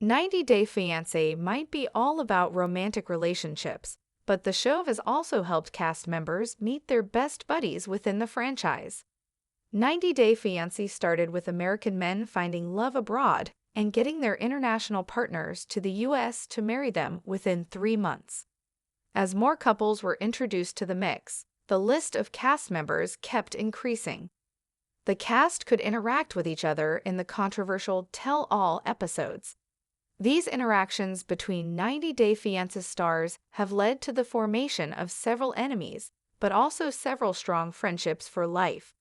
90 Day Fiancé might be all about romantic relationships, but the show has also helped cast members meet their best buddies within the franchise. 90 Day Fiancé started with American men finding love abroad and getting their international partners to the U.S. to marry them within 3 months. As more couples were introduced to the mix, the list of cast members kept increasing. The cast could interact with each other in the controversial tell-all episodes. These interactions between 90 Day Fiancé stars have led to the formation of several enemies, but also several strong friendships for life.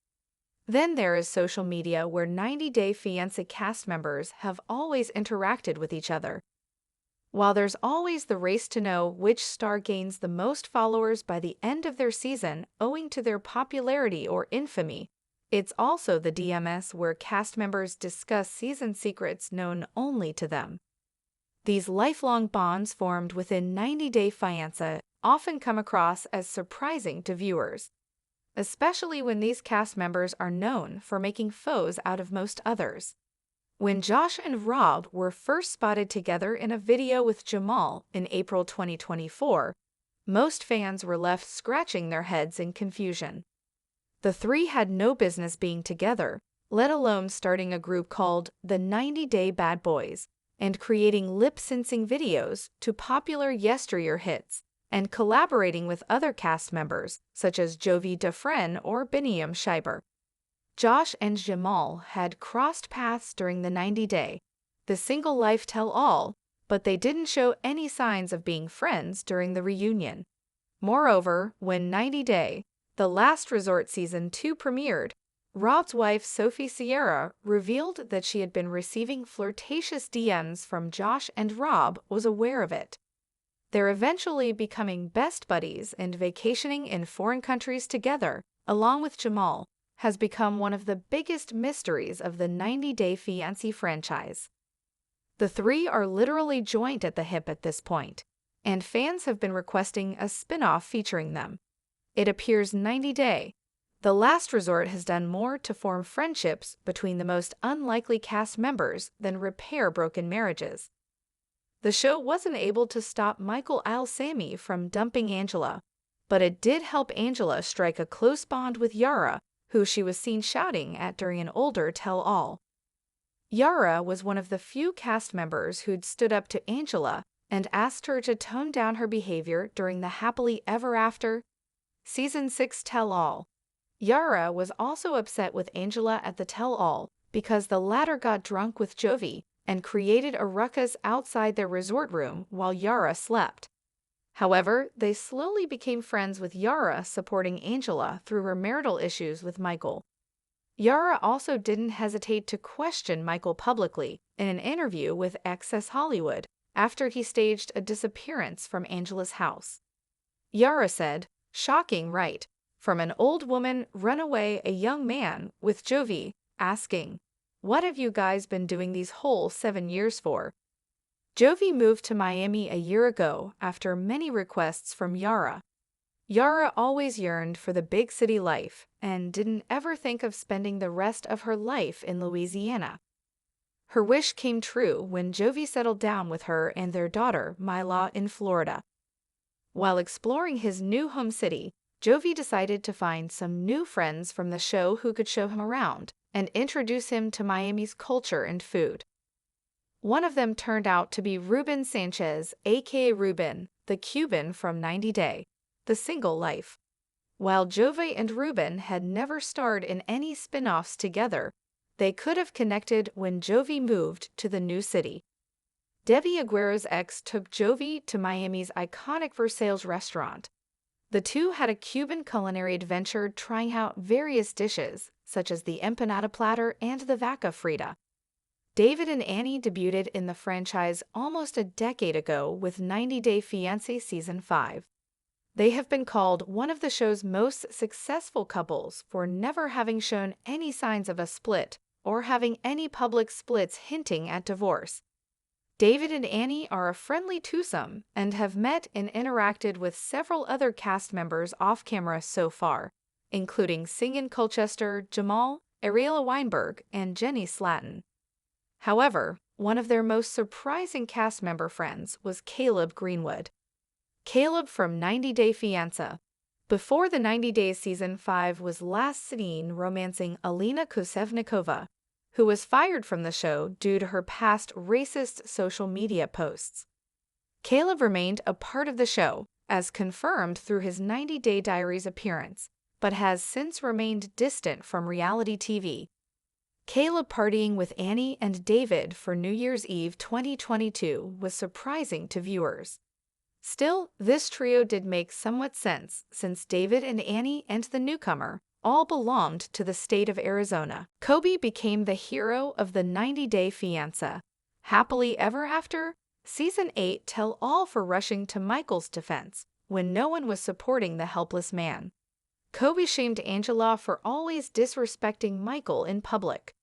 Then there is social media, where 90 Day Fiancé cast members have always interacted with each other. While there's always the race to know which star gains the most followers by the end of their season owing to their popularity or infamy, it's also the DMs where cast members discuss season secrets known only to them. These lifelong bonds formed within 90 Day Fiancé often come across as surprising to viewers, especially when these cast members are known for making foes out of most others. When Josh and Rob were first spotted together in a video with Jamal in April 2024, most fans were left scratching their heads in confusion. The three had no business being together, let alone starting a group called the 90 Day Bad Boys and creating lip-syncing videos to popular yesteryear hits, and collaborating with other cast members such as Jovi Dufresne or Biniam Schreiber. Josh and Jamal had crossed paths during the 90 Day, the single life tell-all, but they didn't show any signs of being friends during the reunion. Moreover, when 90 Day, the Last Resort Season 2 premiered, Rob's wife Sophie Sierra revealed that she had been receiving flirtatious DMs from Josh, and Rob was aware of it. They're eventually becoming best buddies, and vacationing in foreign countries together, along with Jamal, has become one of the biggest mysteries of the 90 Day Fiancé franchise. The three are literally joined at the hip at this point, and fans have been requesting a spin-off featuring them. It appears 90 Day, The Last Resort has done more to form friendships between the most unlikely cast members than repair broken marriages. The show wasn't able to stop Michael Al-Sami from dumping Angela, but it did help Angela strike a close bond with Yara, who she was seen shouting at during an older tell-all. Yara was one of the few cast members who'd stood up to Angela and asked her to tone down her behavior during the Happily Ever After Season 6 tell-all. Yara was also upset with Angela at the tell-all because the latter got drunk with Jovi and created a ruckus outside their resort room while Yara slept. However, they slowly became friends, with Yara supporting Angela through her marital issues with Michael. Yara also didn't hesitate to question Michael publicly in an interview with Access Hollywood after he staged a disappearance from Angela's house. Yara said, "Shocking, right? From an old woman run away a young man with Jovi, asking, 'What have you guys been doing these whole 7 years for?'" Jovi moved to Miami a year ago after many requests from Yara. Yara always yearned for the big city life and didn't ever think of spending the rest of her life in Louisiana. Her wish came true when Jovi settled down with her and their daughter, Mila, in Florida. While exploring his new home city, Jovi decided to find some new friends from the show who could show him around and introduce him to Miami's culture and food. One of them turned out to be Ruben Sanchez, aka Ruben, the Cuban from 90 Day, The Single Life. While Jovi and Ruben had never starred in any spin-offs together, they could have connected when Jovi moved to the new city. Debbie Aguero's ex took Jovi to Miami's iconic Versailles restaurant. The two had a Cuban culinary adventure, trying out various dishes, such as the empanada platter and the vaca frita. David and Annie debuted in the franchise almost a decade ago with 90 Day Fiancé Season 5. They have been called one of the show's most successful couples for never having shown any signs of a split or having any public splits hinting at divorce. David and Annie are a friendly twosome and have met and interacted with several other cast members off-camera so far, including Singin Colchester, Jamal, Ariela Weinberg, and Jenny Slatten. However, one of their most surprising cast member friends was Caleb Greenwood. Caleb from 90 Day Fiancé. Before the 90 Days Season 5 was last seen romancing Alina Kusevnikova, who was fired from the show due to her past racist social media posts. Caleb remained a part of the show, as confirmed through his 90 Day Diaries appearance, but has since remained distant from reality TV. Caleb partying with Annie and David for New Year's Eve 2022 was surprising to viewers. Still, this trio did make somewhat sense since David and Annie and the newcomer all belonged to the state of Arizona. Kobe became the hero of the 90 Day Fiancé. Happily ever after? Season 8 tell all for rushing to Michael's defense when no one was supporting the helpless man. Kobe shamed Angela for always disrespecting Michael in public.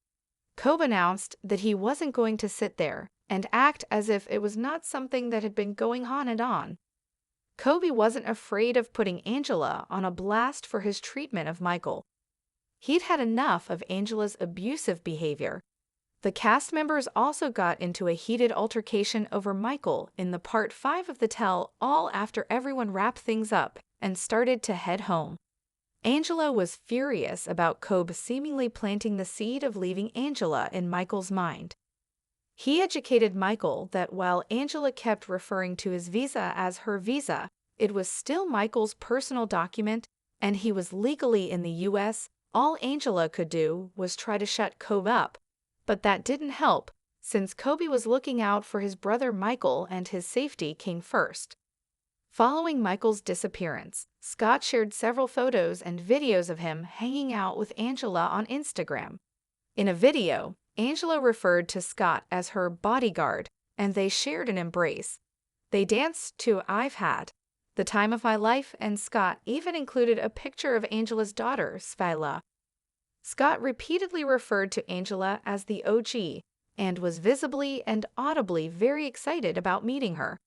Kobe announced that he wasn't going to sit there and act as if it was not something that had been going on and on. Kobe wasn't afraid of putting Angela on a blast for his treatment of Michael. He'd had enough of Angela's abusive behavior. The cast members also got into a heated altercation over Michael in the part 5 of the tell-all after everyone wrapped things up and started to head home. Angela was furious about Kobe seemingly planting the seed of leaving Angela in Michael's mind. He educated Michael that while Angela kept referring to his visa as her visa, it was still Michael's personal document and he was legally in the U.S. All Angela could do was try to shut Kobe up, but that didn't help since Kobe was looking out for his brother Michael and his safety came first. Following Michael's disappearance, Scott shared several photos and videos of him hanging out with Angela on Instagram. In a video, Angela referred to Scott as her bodyguard, and they shared an embrace. They danced to I've Had the Time of My Life, and Scott even included a picture of Angela's daughter, Svyla. Scott repeatedly referred to Angela as the OG and was visibly and audibly very excited about meeting her.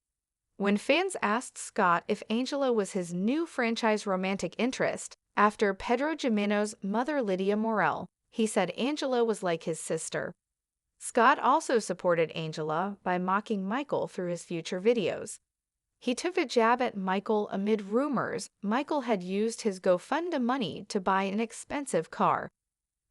When fans asked Scott if Angela was his new franchise romantic interest after Pedro Jimeno's mother Lydia Morel, he said Angela was like his sister. Scott also supported Angela by mocking Michael through his future videos. He took a jab at Michael amid rumors Michael had used his GoFundMe money to buy an expensive car.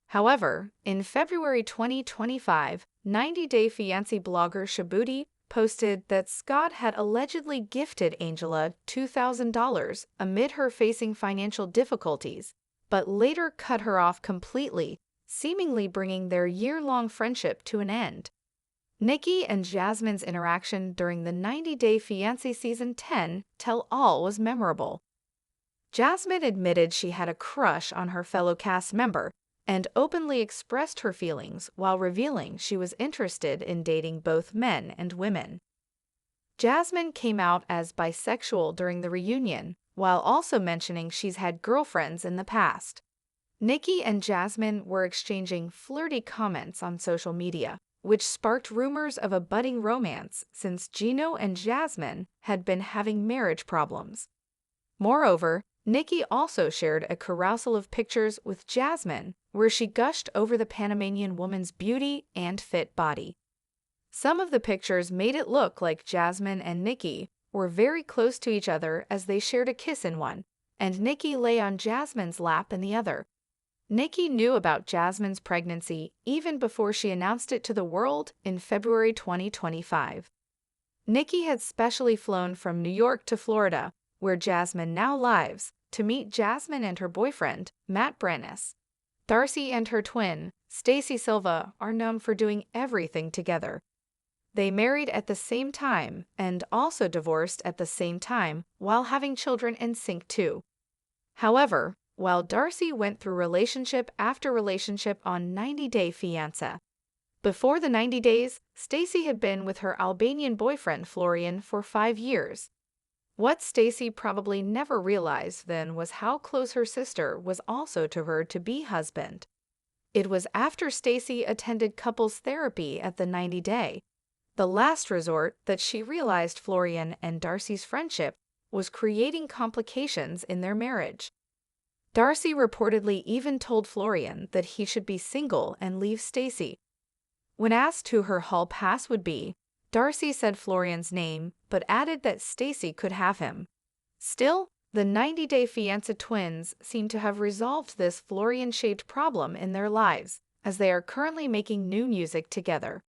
However, in February 2025, 90 Day Fiancé blogger Shabuti posted that Scott had allegedly gifted Angela $2,000 amid her facing financial difficulties, but later cut her off completely, seemingly bringing their year-long friendship to an end. Nikki and Jasmine's interaction during the 90 Day Fiancé Season 10 tell-all was memorable. Jasmine admitted she had a crush on her fellow cast member and openly expressed her feelings while revealing she was interested in dating both men and women. Jasmine came out as bisexual during the reunion, while also mentioning she's had girlfriends in the past. Nikki and Jasmine were exchanging flirty comments on social media, which sparked rumors of a budding romance since Gino and Jasmine had been having marriage problems. Moreover, Nikki also shared a carousel of pictures with Jasmine where she gushed over the Panamanian woman's beauty and fit body. Some of the pictures made it look like Jasmine and Nikki were very close to each other as they shared a kiss in one, and Nikki lay on Jasmine's lap in the other. Nikki knew about Jasmine's pregnancy even before she announced it to the world in February 2025. Nikki had specially flown from New York to Florida, where Jasmine now lives, to meet Jasmine and her boyfriend, Matt Brannis. Darcy and her twin, Stacy Silva, are known for doing everything together. They married at the same time and also divorced at the same time while having children in sync too. However, while Darcy went through relationship after relationship on 90 Day Fiancé, before the 90 days, Stacy had been with her Albanian boyfriend Florian for 5 years. What Stacy probably never realized then was how close her sister was also to her to-be husband. It was after Stacy attended couples therapy at the 90 Day, the last resort, that she realized Florian and Darcy's friendship was creating complications in their marriage. Darcy reportedly even told Florian that he should be single and leave Stacy. When asked who her hall pass would be, Darcy said Florian's name, but added that Stacy could have him. Still, the 90-Day Fiancé twins seem to have resolved this Florian-shaped problem in their lives, as they are currently making new music together.